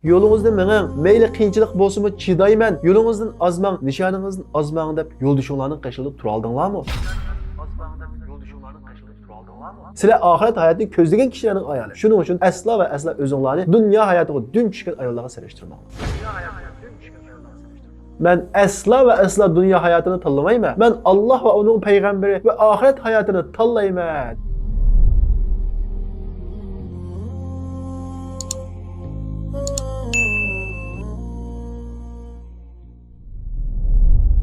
Yolunuzda mening, mayli qiyinchilik bo'lsa-mu chidayman. Yo'lingizdan ozmang, nishoningizdan ozmang deb yo'ldoshlaringlarning qo'shilib tura oldinglarmi? Sizlar oxirat hayotini ko'zlagan kishilarning ayoli. Shuning uchun aslo va aslo o'zinglarni dunyo hayotiga dun tushgan ayollarga solishtirmang. Men aslo va aslo dunyo hayotini tanlamayman. Men Alloh va uning payg'ambari va oxirat hayotini tanlayman.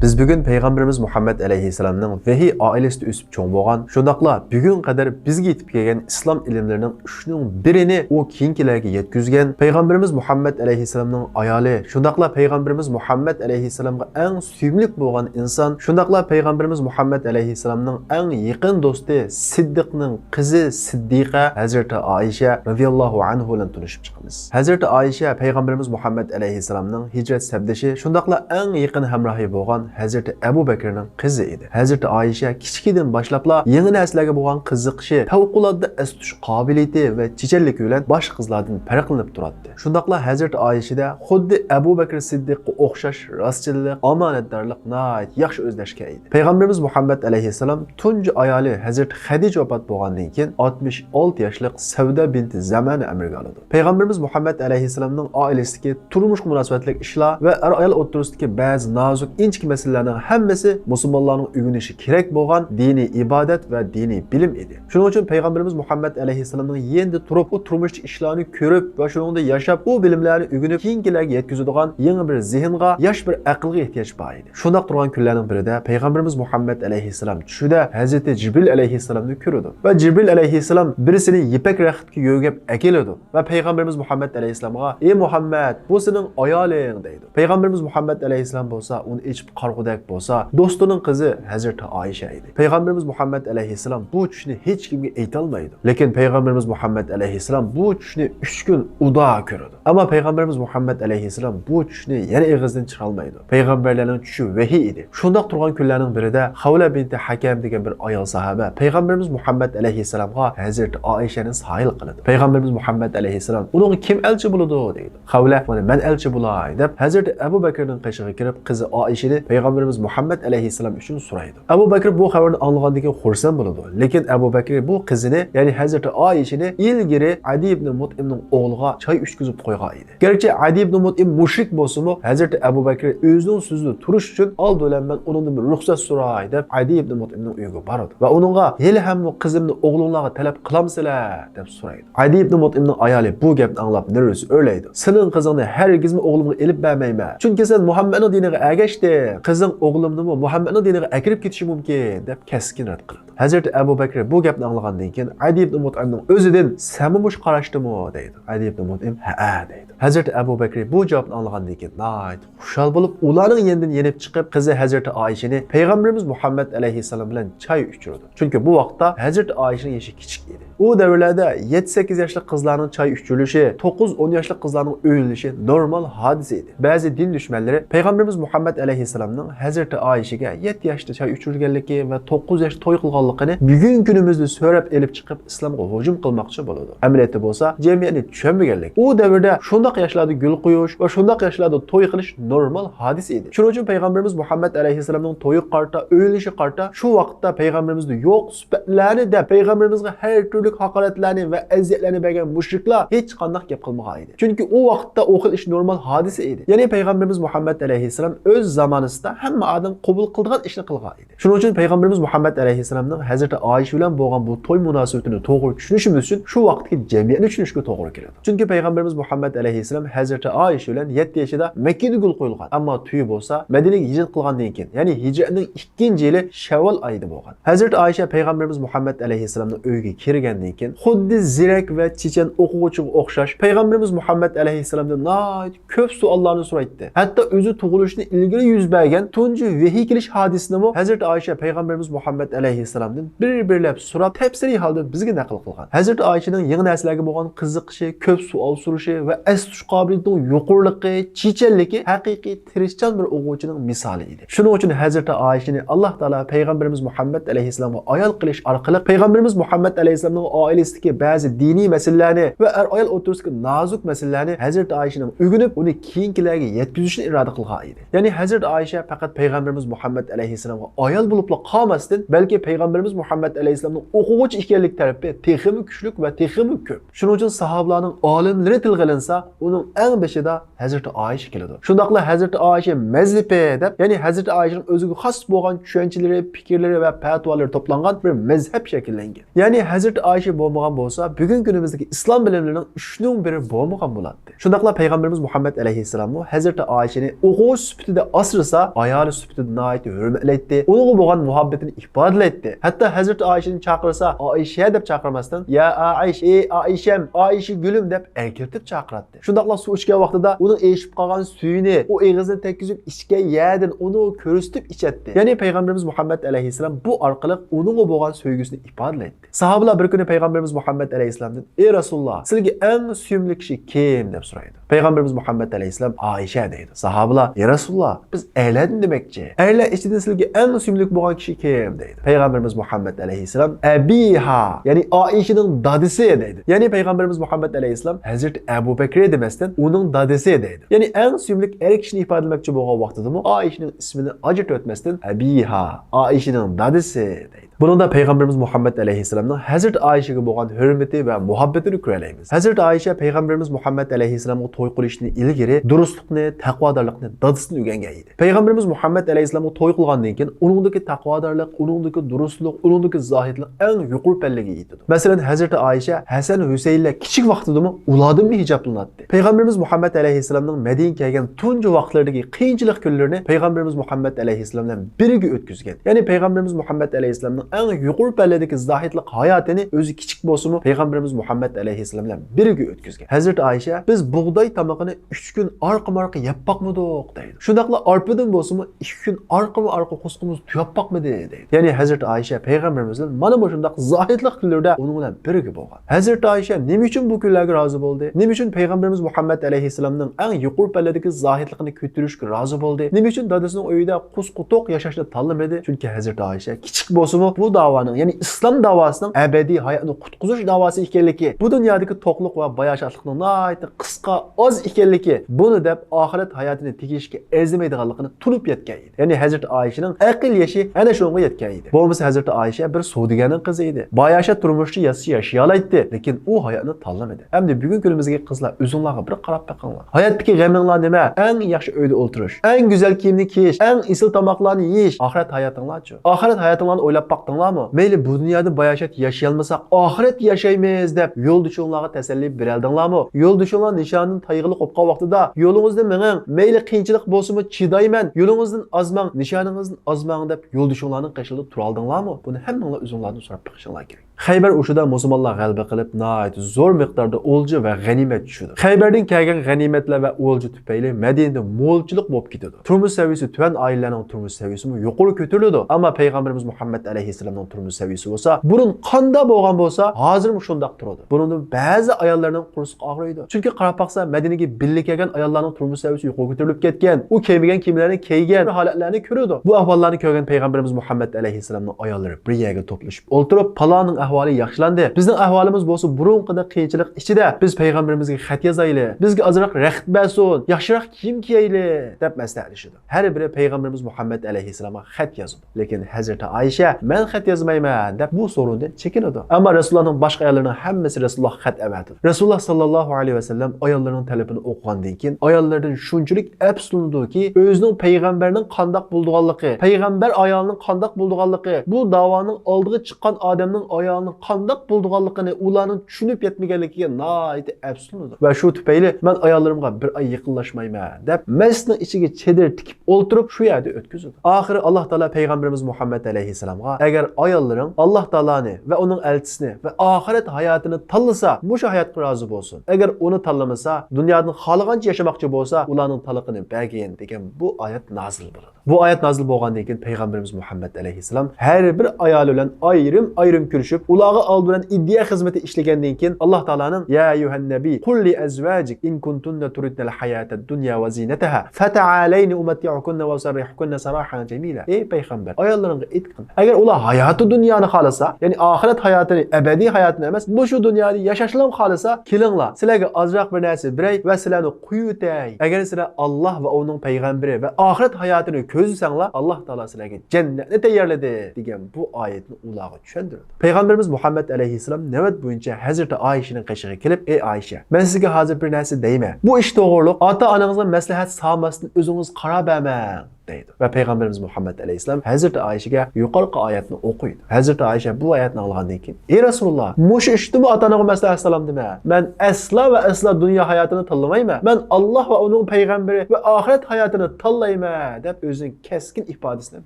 Biz bugün Peygamberimiz Muhammed Aleyhisselam'ın vahiy ailesinde üsüp çoğun boğan, şundaqla bugün kadar bizge yetip kelgen İslam ilimlerinin üçünün birini o kiyinkilerge yetküzgen, Peygamberimiz Muhammed Aleyhisselam'ın ayali, şundaqla Peygamberimiz Muhammed Aleyhisselam'a en süymlük boğan insan, şundaqla Peygamberimiz Muhammed Aleyhisselam'ın en yakın dostu Siddiq'nın kızı Siddiqa Hazreti Ayşe radiyallahu anhu ile tanışıp çıkımız. Hazreti Ayşe Peygamberimiz Muhammed Aleyhisselam'ın hicret sebdeşi, şundaqla en yakın hemrahi boğan Hazreti Ebu Bekir'nin kızı idi. Hazreti Ayşe kichikdan boshlabla yangi narsalarga bo'lgan qiziqishi, favqulodda astush qobiliyati va chechanligi bilan boshqa qizlardan farqlanib turadi. Shundaqla Hazreti Ayşe'da xuddi Ebu Bekir Siddiqqa o'xshash rostchilik, omonatdorlik nihoyat yaxshi o'zlashgan edi. Payg'ambarimiz Muhammad alayhissalom tunji ayoli Hazreti Xadija vafot bo'lgandan keyin 66 yoshli Savda binti Zamani amirga oladi. Payg'ambarimiz Muhammad alayhissalomning oilasidagi turmush munosabatli ishlar va ayol o'rtasidagi ba'zi nozik inchik meselelerinin hemmesi Müslümanların öğrenişi gerek boğan dini ibadet ve dini bilim idi. Şunun için Peygamberimiz Muhammed Aleyhisselam'ın yendi turup o turmuş işlerini körüp ve şununda yaşap o bilimlerini öğrenip kiyinkilerge yetkizadigan yeni bir zihinga, yaş bir akılga ihtiyaç var idi. Şundaq turgan günlerden biri de Peygamberimiz Muhammed Aleyhisselam düşüde Hazreti Cibril Aleyhisselam'ı körüdü. Ve Cibril Aleyhisselam birisini yipek raxtki yögep ekeliyordu. Ve Peygamberimiz Muhammed Aleyhisselam'a "Ey Muhammed, bu senin ayalın" deydi. Peygamberimiz Muhammed Aleyhisselam olsa onu içip qarğudak bolsa, dostuning qizi Hazreti Ayşe idi. Peygamberimiz Muhammed Aleyhisselam bu tushni hech kimga ayta olmaydi. Lekin Peygamberimiz Muhammed Aleyhisselam bu tushni 3 kun uda ko'radi. Ammo Peygamberimiz Muhammed Aleyhisselam bu tushni yana eg'izdan chiqara olmaydi. Payg'ambarlarning tushi vahiy edi. Shundaq turgan kunlarning birida Havla binti Hakam degan bir ayol sahaba Peygamberimiz Muhammed Aleyhisselamga Hazreti Ayşe'ni sahil qiladi. Peygamberimiz Muhammed Aleyhisselam uning kim elchi bo'ladi deydi. Havla "Mana men elchi bo'lay" deb Hazreti Abu Bakrning qishig'iga kirib qizi Ayşe'ni Peygamberimiz Muhammed Aleyhisselam için soraydı. Ebu Bekir bu haberini anlagandaki xursand bo'ladi. Lekin Ebu Bekir bu qizini, yani Hazreti Ayşe'ni ilgari Adi ibn Mut'imning o'g'liga choy uchqizib qo'ygan edi. Gerçi Adi ibn Mut'im mushrik bo'lsa-mu, Hazreti Ebu Bekir o'zining so'zida turish uchun oldi bilan men undan bir ruxsat so'ray deb Adi ibn Mut'imning uyiga boradi va uningga "Hali ham bu qizimni o'g'linglarga talab qilamsizlar?" deb so'raydi. Adi ibn Mut'imning ayoli bu gapni anglab nervus o'ylaydi. "Sening qizingni hargizmi o'g'limga elib bermayman. Chunki sen Muhammadning diniga ergashding. Qizing o'g'limni Muhammadning diniga akirib ketishi mumkin" deb keskin rad qiladi. Hazreti Abu Bakr bu gapni anglagandan keyin Adi ibn Mut'imning o'zidan "Sen mush qarashdimi?" deydi. Adi ibn Mut'im "Ha" deydi. Hazreti Abu Bakr bu javobni anglagandan keyin nayt xushal bo'lib, ularning yendan yenib chiqib, qizi Hazreti Ayşe'ni Peygamberimiz Muhammed Aleyhisselam bilan choy ichirdi. Chunki bu vaqtda Hazreti Ayşe'ning yoshi kichik edi. U davrlarda 7-8 yoshli qizlarning choy ichirilishi, 9-10 yoshli qizlarning o'yilishi normal hodisa edi. Ba'zi din dushmanlari Peygamberimiz Muhammed Aleyhisselam'ning Hazreti Ayşe'ga 7 yoshda choy ichirganligi va 9 yoshda to'y qilganligini bugun kunimizda so'rab elib chiqib islomga hujum qilmoqchi bo'ladi. Amaliyotda bo'lsa, jamiyatni tushunmaganlik. U davrda shundaq yoshlarda gul qo'yish va shundaq yoshlarda to'y qilish normal hodisa edi. Shuning uchun Peygamberimiz Muhammed Aleyhisselam'ning to'yi qarta, o'yilishi qarta shu vaqtda Peygamberimizda yo'q sifatlarni deb Peygamberimizga har turli haqoratlarni va aziyatlarni bergan mushriklar hech qanday gap qilmagan edi. Chunki u vaqtda o xil ish normal hodisa edi. Ya'ni Peygamberimiz Muhammed Aleyhisselam o'z zamonida hamma odam qabul qilgan ishni qilgan edi. Shuning uchun Peygamberimiz Muhammed Aleyhisselam'ning Hazreti Ayşe bilan bo'lgan bu to'y munosabatini to'g'ri tushunishimiz uchun shu vaqtdagi jamiyatni tushunishga to'g'ri keladi. Chunki Peygamberimiz Muhammed Aleyhisselam Hazreti Ayşe bilan 7 yoshida Makkaga gul qo'yilgan. Ammo to'yi bo'lsa Madinaga hijrat qilgandan keyin, ya'ni hijratning 2-yili Shavval oyida bo'lgan. Hazreti Ayşe Peygamberimiz Muhammed Aleyhisselam'ning uyiga kirgandan keyin xuddi zirak va chechan o'quvchiga o'xshash Peygamberimiz Muhammed Aleyhisselam'dan nayt ko'p savollarni so'raydi. Hatto o'zi tug'ilishni ilgari yuz bergan tunji vahiy kelish hadisini Hazreti Ayşe Peygamberimiz Muhammed Aleyhisselam'dan bir-birlab so'rab tafsiriy holda bizga naql qilgan. Hazreti Ayşe'ning yangi narsalarga bo'lgan qiziqishi, ko'p savol so'rashi va astush qobiliyatining yuqoriligi, chechanligi haqiqiy tirishchan bir o'quvchining misoli edi. Shuning uchun Hazreti Ayşe'ni Alloh taolo Peygamberimiz Muhammed Aleyhisselamga ayol qilish orqali Peygamberimiz Muhammed Aleyhisselamning alayhissalomning oilasidagi ba'zi diniy masalalarni va er-ayol o'rtasidagi nozuk masalalarni Hazrat Oyshaning o'rganib, uni keyingilarga yetkazishni iroda qilgan edi. Ya'ni Hazrat Oysha faqat payg'ambarimiz Muhammad alayhissalomga ayol bo'libla qolmasdan, balki payg'ambarimiz Muhammad alayhissalomning o'quvchi ekanlik tarafi texmi kuchli va texmi ko'p. Shuning uchun sahobalarning olimlari tilga olinsa, uning eng beshida Hazrat Oysha keladi. Shundaqla Hazrat Oysha mazhabi deb, ya'ni Hazrat Oyshaning o'ziga xos bo'lgan tushunchalar, fikrlari va fatvolari to'plangan bir mazhab shakllangan. Ya'ni Hazrat Oysha bo'lmagan bo'lsa, bugungi kunimizdagi islom bilimlarining 3ning biri bo'lmagan bo'ladi. Shundaqla payg'ambarimiz Muhammad alayhissalomni Hazrat Oyshani o'quvchi sifatida asrasa, ayoli sifatida nihoyat hurmatlaydi, unga bo'lgan muhabbatini ifodalaydi. Hatto Hazrat Oyshani chaqirsa, Oysha deb chaqirmasdan, "Ya Oysh, ey Oysham, Oysha gulim" deb erkiltib chaqiradi. Shundaqla suv ichgan vaqtida uning eshib qolgan suyini u og'zini tekkizib ichgan yerdan uni ko'rsatib ichadi. Ya'ni payg'ambarimiz Muhammad alayhissalom bu orqali uningga bo'lgan sevgisini ifodalaydi. Sahobalar bir kuni payg'ambarimiz Muhammad alayhissalomdan: "Ey Rasululloh, sizga eng suyumli kishi kim?" deb so'raydi. Payg'ambarimiz Muhammad alayhissalom Oysha deydi. Sahobalar: "Ey Rasululloh, biz aylan demakchi. Aylar ichidan sizga eng suyumli bo'lgan kishi kim?" deydi. Payg'ambarimiz Muhammad alayhissalom Abiha, ya'ni Oyshaning dadisi deydi. Ya'ni payg'ambarimiz Muhammad alayhissalom Hazrat Abu Bakr demasdan uning dadisi deydi. Ya'ni eng suyumli er kishini ifodalamoqchi bo'lgan vaqtida Oyshaning ismini ajratib o'tmasdan Abiha, Oyshaning dadisi deydi. Buningda payg'ambarimiz Muhammad alayhissalomning Hazrat Oyshaga bo'lgan hurmati va muhabbatini ko'ramiz. Hazrat Oysha payg'ambarimiz Muhammad alayhissalomga to'y qilishni ilgari durustlikni, taqvodorlikni dadisidan o'rgangan edi. Payg'ambarimiz Muhammad alayhissalomga to'y qilgandan keyin uningdagi taqvodorlik, uningdagi durustlik, uningdagi zohidlik eng yuqori pallaga yetdi. Masalan, Hazrat Oysha Hasan Husaynlar kichik vaqtida ulardan hijoblanadi. Payg'ambarimiz Muhammad alayhissalomning Madinaga kelgan tunji vaqtlardagi qiyinchilik kunlarini payg'ambarimiz Muhammad alayhissalom bilan birga o'tkazgan. Ya'ni payg'ambarimiz Muhammad alayhissalomning eng yuqori palladagi zohidlik hayotini o'zi kichik bo'lsa-mu payg'ambarimiz Muhammad alayhissalom bilan birga o'tkazgan. Hazrat Oysha biz bug'doy tomoqini 3 kun orqa-marqa yeb boqmadik deydi. Shundaqla arpadan bo'lsa-mu 2 kun orqa-marqa qo'sqimiz tuyab boqmadi deydi. Ya'ni Hazrat Oysha payg'ambarimizdan mana bu shundaq zohidlik kunlarda uning bilan birga bo'lgan. Hazrat Oysha nima uchun bu kunlarga rozi bo'ldi? Nima uchun payg'ambarimiz Muhammad alayhissalomning eng yuqori palladagi zohidlikni ko'tarishga rozi bo'ldi? Nima uchun dadasining uyida qusqutoq yashashni tanlamadi? Chunki Hazrat Oysha kichik bo'lsa-mu bu davaning, ya'ni islom davosining abadiy hayotni qutqizish davosi ekanligi, bu dunyodagi to'qliq va bayashatlikning nihoyat qisqa oz ekanligi, buni deb oxirat hayotini tegishga arzimaydiganligini tunib yetgan edi. Ya'ni Hazrat Oyshaning aql yoshi ana shunga yetgan edi. Bo'lmasa Hazrat Oysha bir savdogarning qizi edi. Bayashat turmushni yashay oladi, lekin u hayotni tanlamadi. Endi bugun kunimizga qizlar o'zingizlarga bir qarab boqinglar. Hayotdagi g'aminglar nima? Eng yaxshi uyda o'tirish, eng go'zal kiyimni kiyish, eng isil tomoqlarni yeyish. Oxirat hayotinglarchi? Oxirat hayotinglarni o'ylab boqdinglarmi? Mayli bu dunyoda bayashat yashay olmasak, oxirat yashaymiz deb yo'ldoshinglarga tasalli beraldinglarmi? Yo'ldoshinglar nishonini tayg'ili qo'pgan vaqtida yo'lingizda mening, mayli qiyinchilik bo'lsa-mu chidayman, yo'lingizdan azmang, nishoningizdan azmang deb yo'ldoshinglarning qishida tura oldinglarmi? Buni hammanglar o'zingizlardan so'rab boqishinglar kerak. Xaybar urushida musulmonlar g'alaba qilib, nihoyat zo'r miqdorda o'lja va g'animat tushdi. Xaybardan kelgan g'animatlar va o'lja tufayli Madinada mo'lchilik bo'lib ketdi. Turmush saviyasi tuvan oilalarning turmush saviyasi yuqori ko'tarildi. Ammo payg'ambarimiz Muhammad alayhissalomning turmush saviyasi bo'lsa, burun qanda bo'lgan bo'lsa, hozir shundoq turadi. Buningda ba'zi ayollarning qursiq og'riydi. Chunki qarab baqsa, Madinaga birga kelgan ayollarning turmush saviyasi yuqori ko'tarilib ketgan. U kiymagan kiyimlarni kiygan holatlarni ko'rdi. Bu ahvollarni ko'rgan payg'ambarimiz Muhammad alayhissalomning ayollari bir yerga to'plashib o'ltirib, palonning ahvoli yaxshilandi. Bizning ahvolimiz bo'lsa burunqida qiyinchilik ichida. Biz payg'ambarimizga xat yozaylik. Bizga ozroq raxit bersin, yaxshiroq kiyim kiyaylik deb maslahatlashdi. Har biri payg'ambarimiz Muhammad alayhissalomga xat yozdi. Lekin Hazrat Oysha men xat yozmayman deb bu so'rovdan chekinadi. Ammo Rasulullohning boshqa ayollarining hammasi Rasululloh xat evatdi. Rasululloh sallallohu alayhi vasallam ayollarining talabini o'qigandan keyin ayollardan shunchalik afsuslandiki, o'zining payg'ambarning qandoq bo'lganligi, payg'ambar ayolining qandoq bo'lganligi, bu da'voning oldiga chiqqan odamning ayolining qandoq bo'lganligini ularning tushunib yetmaganligiga nihoyat afsuslandi. Va shu tufayli men ayollarimga bir oy yaqinlashmayman deb masjidning ichiga chedir tikib o'ltirib shu yerda o'tkazdi. Oxiri Alloh taolo payg'ambarimiz Muhammad alayhissalomga agar ayollaring Alloh taoloni va uning elchisini va oxirat hayotini tanlasa, mushu hayotga rozi bo'lsin. Agar uni tanlamasa, dunyoda xohlagancha yashamoqchi bo'lsa, ularning taliqini bergin degan bu oyat nozil bo'ladi. Bu oyat nozil bo'lgandan keyin payg'ambarimiz Muhammad alayhissalom har bir ayol bilan ayrim-ayrim ko'rishib, ularga aldıran iddia xizmeti işlegandan keyin Alloh taolaning ya ayyuhan nabiy qul li azwajik in kuntunna turidnal hayatad dunya va zinataha fata'alayni umatti'ukunna va sarihkunna sarahan jamila. Ey payg'ambar, ayollaringga aytqin. Agar ular hayoti dunyoni xolasa, ya'ni oxirat hayotini, abadiy hayotini emas, bu shu dunyoda yashashni xolasa, kelinglar, sizlarga ozroq bir narsa beray va sizlarni quyutay. Agar sizlar Alloh va uning payg'ambari va oxirat hayotini ko'zlasanglar, Alloh taolo sizlarga jannatni tayyorladi degan bu oyatni ularga tushuntirdi. Payg'ambarimiz Muhammad alayhissalom navbat bo'yicha Hazrati Oyshaning qishig'iga kelib, "Ey Oysha, men sizga hozir bir narsa deyman. Bu ish to'g'riliq, ota-onangizga maslahat solmasdan o'zingiz qarab amang." deydi. Ve Peygamberimiz Muhammed Aleyhisselam Hazreti Ayşe'ye yukarı ayetini okuydu. Hazreti Ayşe bu ayetini alğandan keyin "Ey Resulullah, muş iştimi atanağa maslahat salam deme. Ben asla ve asla dünya hayatını tanlamayman. Ben Allah ve onun peygamberi ve ahiret hayatını tanlayman" deb özünün keskin ifadesini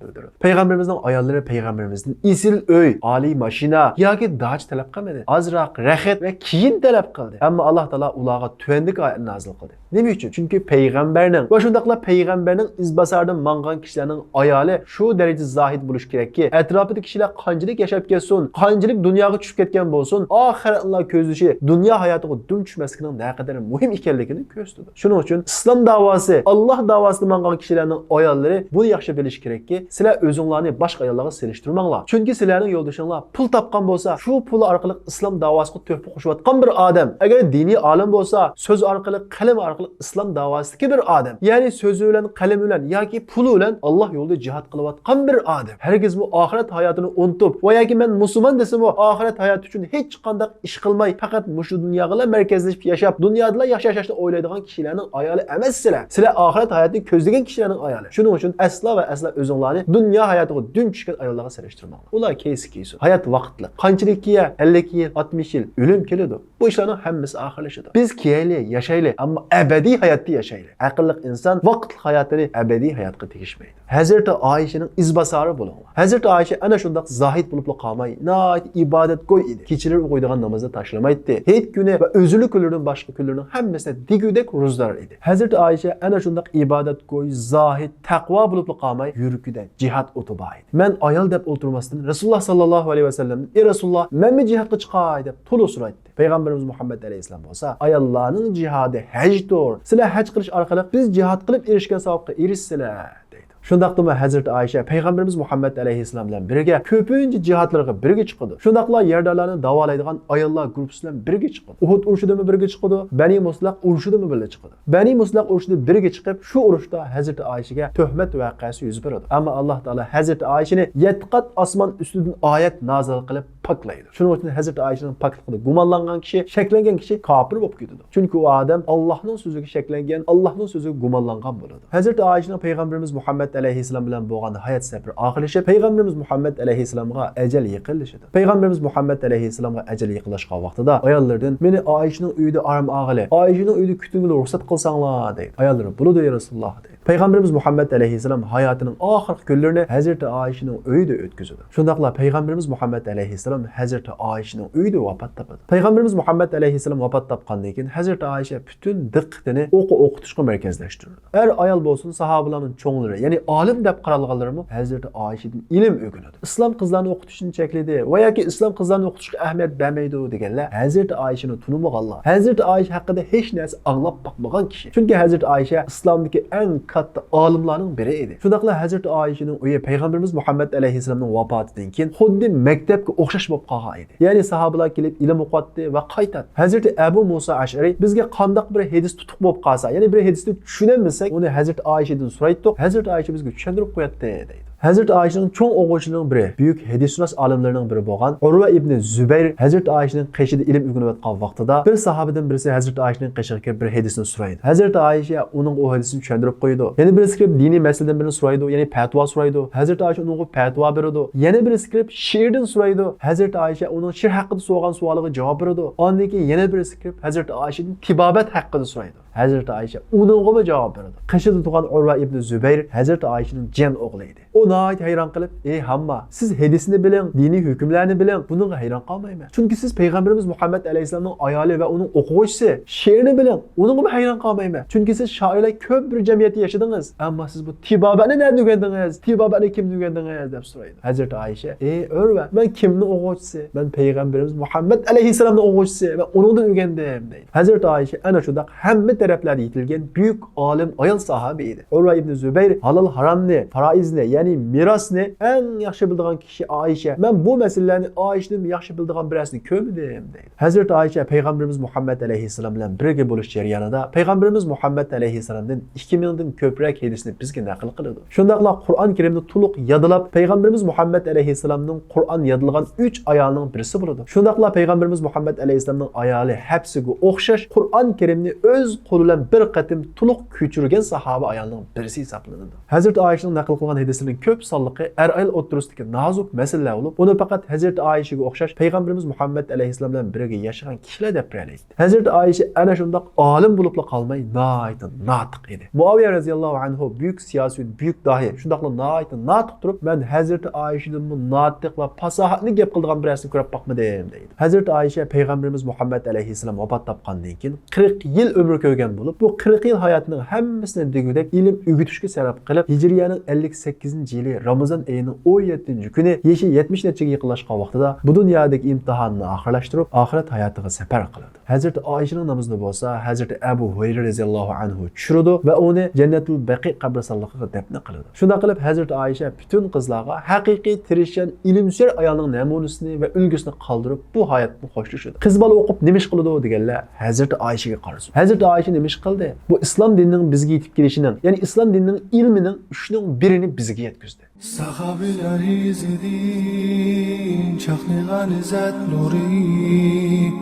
bildirdi. Peygamberimizin ayolları peygamberimizin isil öy, ali maşina yoki daj talep qilmadi. Azroq rahat ve kiyim talep qildi. Ama Allah Taala ularga tuvendik ayetni nazil qildi. Nima uchun? Chunki payg'ambarning va shundaqla payg'ambarning izbasardan mangan kishilarning ayoli shu darajada zohid bo'lish kerakki, atrofidagi kishilar qanchalik yashab ketsin, qanchalik dunyoga tushib ketgan bo'lsin, oxiratlar ko'zlashi dunyo hayotiga dum tushmasligining naqadar muhim ekanligini ko'rsatdi. Shuning uchun islom davosi, Alloh davosida mangan kishilarning ayollari buni yaxshi bilish kerakki, sizlar o'zinglarni boshqa ayollarga selishtirmanglar. Chunki sizlarning yo'ldoshinglar pul topgan bo'lsa, shu pul orqali islom davosiga tuhfa qo'shayotgan bir odam, agar diniy olim bo'lsa, so'z orqali, qalam orqali islom davosidagi bir odam, ya'ni so'zi bilan, qalami bilan yoki puli bilan Allah yo'lida jihad qilayotgan bir odam. Herkes bu ahiret hayotini unutib, va yoki men musulmon desam, bu ahiret hayoti uchun hech qanday ish qilmay, faqat mushu dunyoga markazlashib yashab, dunyoda yashashni o'ylaydigan kishilarning ayoli emas sizlar. Sizlar ahiret hayotini ko'zlagan kishilarning ayoli. Shuning uchun asla va asla o'zinglarni dunyo hayotiga dun tushgan ayollarga selishtirmanglar. Ular keysi. Hayot vaqtli. Qanchalik yil, 50 yil, 60 yil o'lim keladi. Bu ishlarning hammasi oxirlashadi. Biz keyli, yashaylik, ammo abadiy hayotda yashaylik. Aqlli inson vaqtli hayotini abadiy hayotga tegishmaydi. Hazreti Ayşe'nin izbasarı bulunlar. Hazreti Ayşe ana şundaq zahid bulup qalmay, nait ibadet qo'y edi. Kechilir o'qiydigan namozda tashlamaydi. Hech kuni va o'zili kunlaridan boshqa kunlarning hammasida digudek ro'zlar edi. Hazreti Ayşe ana shundaq ibadet qo'y, zahid, taqvo bulup qalmay, yurikida jihad o'tibaydi. Men ayol deb o'tirmasdan Rasululloh sallallohu alayhi va sallam, "Ey Rasululloh, men mi jihadga chiqay?" deb to'liq so'raydi. Peygamberimiz Muhammed Aleyhisselam bo'lsa, ayollarning jihadi hajdir. Sizlar haj qilish orqali biz jihad qilib erishgan savobga erishsizlar. Shundaqdimi Hazreti Ayşe Peygamberimiz Muhammed Aleyhisselam bilan birga ko'pincha jihadlarga birga chiqadi. Shundaqla yerdalarni davolaydigan ayollar guruhi bilan birga chiqadi. Uhud urushida birga chiqadi, Bani Muslaq urushida birga chiqadi. Bani Muslaq urushida birga chiqib, shu urushda Hazreti Ayşe'ga tuhmat voqeasi yuz beradi. Ammo Alloh taolo Hazreti Ayşe'ni 7 qat osmon ustidan oyat nozil qilib paklaydi. Shuning uchun Hazreti Ayşe'ning pakligida gumonlangan kishi, shaklangan kishi kofir bo'lib ketadi. Chunki u odam Allohning so'ziga shaklangan, Allohning so'ziga gumonlangan bo'ladi. Hazreti Ayşe'ning Peygamberimiz Muhammed Aleyhisselam bilan bo'lgan hayot safari oxirlashib, Peygamberimiz Muhammed Aleyhisselamga ajal yaqinlashadi. Peygamberimiz Muhammed Aleyhisselamga ajal yaqinlashgan vaqtida ayollardan "Meni Ayşe'ning uyida aram og'ili, Ayşe'ning uyida kutinglar ruxsat qilsanglar" deydi. Ayollar "Bo'ladi ey Rasululloh" deydi. Peygamberimiz Muhammed Aleyhisselam hayotining oxirgi kunlarini Hazreti Ayşe'ning uyida o'tkazadi. Shundaqla Peygamberimiz Muhammed Aleyhisselam Hazreti Ayşe'ning uyida vafot topadi. Peygamberimiz Muhammed Aleyhisselam vafot topgandan keyin Hazreti Ayşe bütün diqqatini o'qitishga markazlashtirdi. Er ayol bo'lsin, sahobalarning cho'nglari, ya'ni olim deb qaralganlarimi Hazreti Ayşe'dan ilm o'rganadi. Islom qizlarni o'qitishni chekladi va yoki islom qizlarni o'qitishga ahamiyat bermaydi deganlar Hazreti Ayşe'ni tunmaganlar. Hazreti Ayşe haqida hech narsa anglab boqmagan kishi. Chunki Hazreti Ayşe islomdagi eng katta olimlarning biri edi. Shundaqla Hazreti Ayşe'ning uyi Peygamberimiz Muhammed Aleyhisselamning vafotidan keyin xuddi maktabga o'xshash bo'lib qolgan edi. Ya'ni sahobalar kelib ilm o'qitdi va qaytadi. Hazreti Abu Musa Ash'ari bizga qandoq bir hadis tutuq bo'lib qolsa, ya'ni bir hadisni tushunamasak, uni Hazreti Ayşe'dan so'raydi. Hazreti Ayşe bizga tushuntirib qo'yadi deydi. Hazreti Ayşe'nin çoğun o'quvchilarining biri, büyük hadishunos olimlarining biri bo'lgan Urva ibn Zubayr Hazreti Ayşe'ning qishida ilm o'rganayotgan vaqtida bir sahobadan birisi Hazreti Ayşe'ning qishiga kelib bir hadisni so'raydi. Hazreti Ayşe uning o hadisini tushuntirib qo'ydi. Yana birisi kelib diniy masaladan birini so'raydi, ya'ni fatvo so'raydi. Hazreti Ayşe unga fatvo beradi. Yana birisi kelib she'rdan so'raydi. Hazreti Ayşe uning she'r haqida so'rgan savoliga javob beradi. Ondan keyin yana birisi kelib Hazreti Ayşe'ning tibobat haqida so'raydi. Hazreti Ayşe uningga javob beradi. Qishida tug'an Urva ibn Zubayr Hazreti Ayşe'ning jan o'g'li edi. O nəhayət hayran qılıb, "Ey hamma, siz hadisini bilen, dini hükümlerini bilen, bununla hayran qalmayman. Çünkü siz Peygamberimiz Muhammed Aleyhisselam'ın ayali ve onun okuyucusu, şiirini bilen, onunla hayran qalmayman. Çünkü siz şairler köp bir cemiyeti yaşadınız. Ama siz bu Tibabani nerede öğrendiniz? Tibabani kim öğrendiniz?" deb soraydı. Hazreti Ayşe, "Ey örve, ben kimnin okuyucusu? Ben Peygamberimiz Muhammed Aleyhisselam'ın okuyucusu ve onunla öğrendim." deydi. Hazreti Ayşe ana şudak hemme taraflarda yetilgen büyük alim ayol sahabiydi. Urva ibn Zübeyir halal haramni, faraizni, yani mirasni en yaxşı bildiğin kişi Ayşe. Ben bu meselelerini Ayşe'nin yaxşı bildiğin birisini kömüdüm deydi. Hazreti Ayşe Peygamberimiz Muhammed Aleyhisselam bilen birge buluş jarayonida Peygamberimiz Muhammed Aleyhisselam'dan 2000'den köprek hadisini bizge naql qiladi. Şundaqla Kur'an-ı Kerimni to'liq yodlab Peygamberimiz Muhammed Aleyhisselam'ın Kur'an yodilgan 3 ayolining birisi bo'ladi. Şundaqla Peygamberimiz Muhammed Aleyhisselam'ın ayoli hepsiga o'xshash Kur'an-ı Kerimni öz qo'li bilan bir qatim to'liq ko'chirgan sahaba ayolining birisi hisoblanadi. Hazreti Ayşe'nin naql qilgan hadislarning ko'p sonliqi er-ayol o'rtasidagi nozuk masala bo'lib, uni faqat Hazreti Ayşe'ga o'xshash Peygamberimiz Muhammed Aleyhisselam bilan birga yashagan kishilar deb bilaydi. Hazreti Ayşe ana shundoq olim bo'libla qolmay, nayt natiq edi. Muaviye radhiyallohu anhu büyük siyasi, büyük dahi, shundoqla nayt natiq turib, men Hazreti Ayşe'dan bu natiq va fasohatli gap qilgan birisini ko'rib boqmadim deydi. Hazreti Ayşe Peygamberimiz Muhammed Aleyhisselam vafot topgandan keyin 40 yil umr ko'rgan bo'lib, bu 40 yil hayotining hammasini degudek ilm o'gitishga sarf qilib, Hijriyaning 58-yili Ramazon oyining 17-kuni yashi 70 nechaga yaqinlashgan vaqtida bu dunyodagi imtihonni oxirlashtirib, oxirat hayotiga safar qiladi. Hazreti Ayşe'ning namozini bo'lsa, Hazreti Abu Hurayra radhiyallohu anhu tushirdi va uni Jannatul Baqi qabristonligiga dafn qiladi. Shunday qilib Hazreti Ayşe bütün qizlarga haqiqiy tirishgan ilmsir ayolning namunasini va ulgusini qoldirib, bu hayotni xo'shlashadi. Qiz bola o'qib nima ish qiladi deganlar Hazreti Ayşe'ga qarasin. Hazreti Ayşe nima ish qildi? Bu islom dinining bizga yetib kelishining, ya'ni islom dinining ilmining uchning birini bizga yetkazdi. Sahabiler izledin, çaklıgan izzet nuri,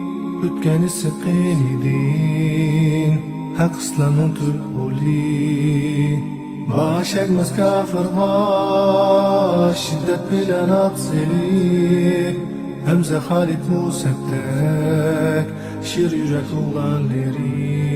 ötkeni sıkın idin, hak İslam'ın tülhuli. Baş ekmez kafirlar, şiddet bilen atseli, Hemze Halid Musettek, şir yürek oğlanları.